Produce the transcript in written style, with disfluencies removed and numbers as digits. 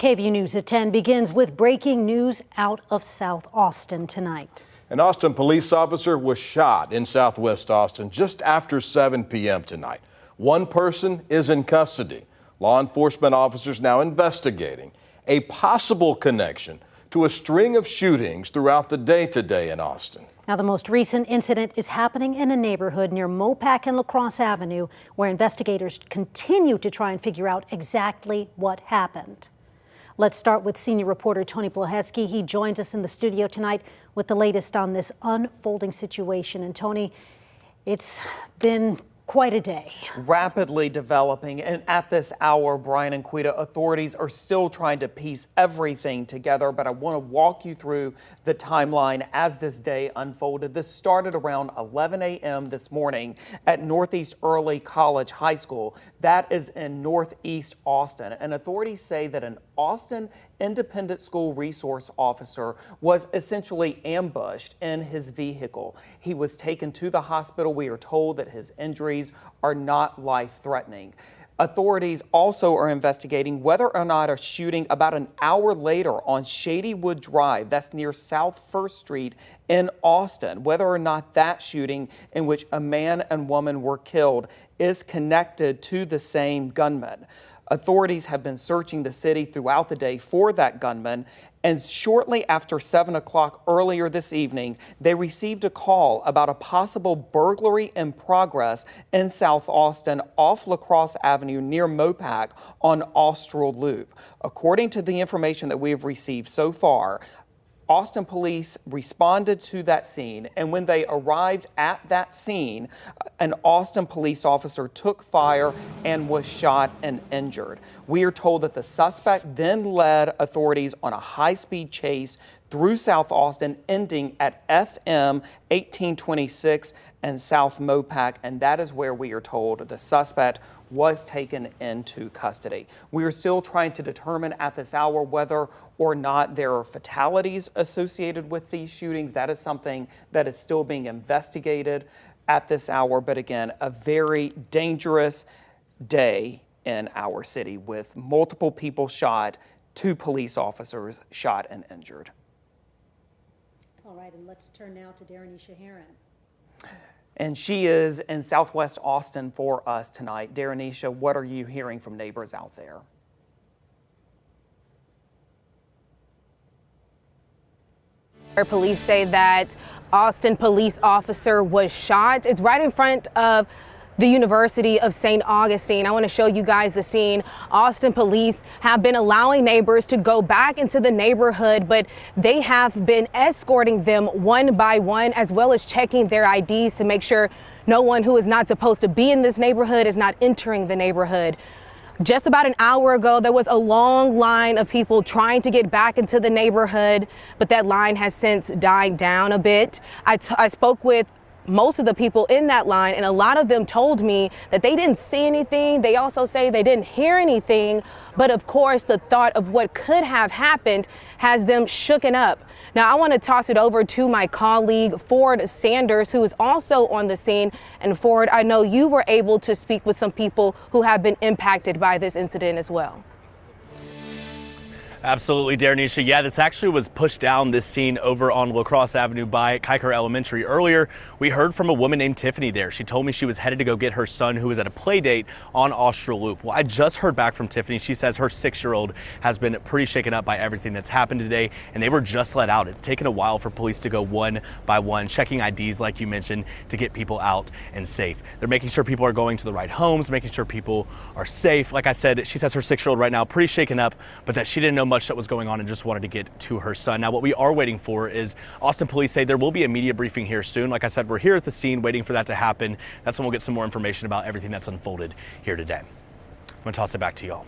KVUE News at 10 begins with breaking news out of South Austin tonight. An Austin police officer was shot in Southwest Austin just after 7 p.m. tonight. One person is in custody. Law enforcement officers now investigating a possible connection to a string of shootings throughout the day today in Austin. Now, the most recent incident is happening in a neighborhood near Mopac and La Crosse Avenue, where investigators continue to try and figure out exactly what happened. Let's start with senior reporter Tony Plahetsky. He joins us in the studio tonight with the latest on this unfolding situation. And Tony, it's been quite a day. Rapidly developing, and at this hour, Brian and Quita, authorities are still trying to piece everything together, but I want to walk you through the timeline as this day unfolded. This started around 11 a.m. this morning at Northeast Early College High School. That is in Northeast Austin, and authorities say that an Austin Independent School Resource Officer was essentially ambushed in his vehicle. He was taken to the hospital. We are told that his injuries are not life-threatening. Authorities also are investigating whether or not a shooting about an hour later on Shadywood Drive, that's near South 1st Street in Austin, whether or not that shooting in which a man and woman were killed is connected to the same gunman. Authorities have been searching the city throughout the day for that gunman, and shortly after 7 o'clock earlier this evening, they received a call about a possible burglary in progress in South Austin off La Crosse Avenue near Mopac on Austral Loop. According to the information that we have received so far, Austin police responded to that scene, and when they arrived at that scene, an Austin police officer took fire and was shot and injured. We are told that the suspect then led authorities on a high-speed chase through South Austin, ending at FM 1826 and South Mopac, and that is where we are told the suspect was taken into custody. We are still trying to determine at this hour whether or not there are fatalities associated with these shootings. That is something that is still being investigated at this hour, but again, a very dangerous day in our city with multiple people shot, 2 police officers shot and injured. All right, and let's turn now to Darenisha Heron. And she is in Southwest Austin for us tonight. Darenisha, what are you hearing from neighbors out there? Police say that Austin police officer was shot. It's right in front of the University of St. Augustine. I want to show you guys the scene. Austin police have been allowing neighbors to go back into the neighborhood, but they have been escorting them one by one, as well as checking their IDs to make sure no one who is not supposed to be in this neighborhood is not entering the neighborhood. Just about an hour ago, there was a long line of people trying to get back into the neighborhood, but that line has since died down a bit. I spoke with most of the people in that line, and a lot of them told me that they didn't see anything. They also say they didn't hear anything, but of course the thought of what could have happened has them shooken up. Now I want to toss it over to my colleague Ford Sanders, who is also on the scene. And Ford, I know you were able to speak with some people who have been impacted by this incident as well. Absolutely, Darenisha. Yeah, this actually was pushed down, this scene over on La Crosse Avenue by Kiker Elementary. Earlier, we heard from a woman named Tiffany there. She told me she was headed to go get her son, who was at a play date on Austral Loop. Well, I just heard back from Tiffany. She says her 6-year-old has been pretty shaken up by everything that's happened today, and they were just let out. It's taken a while for police to go one by one, checking IDs, like you mentioned, to get people out and safe. They're making sure people are going to the right homes, making sure people are safe. Like I said, she says her 6-year-old right now pretty shaken up, but that she didn't know much that was going on and just wanted to get to her son. Now, what we are waiting for is Austin police say there will be a media briefing here soon. Like I said, we're here at the scene waiting for that to happen. That's when we'll get some more information about everything that's unfolded here today. I'm gonna toss it back to y'all.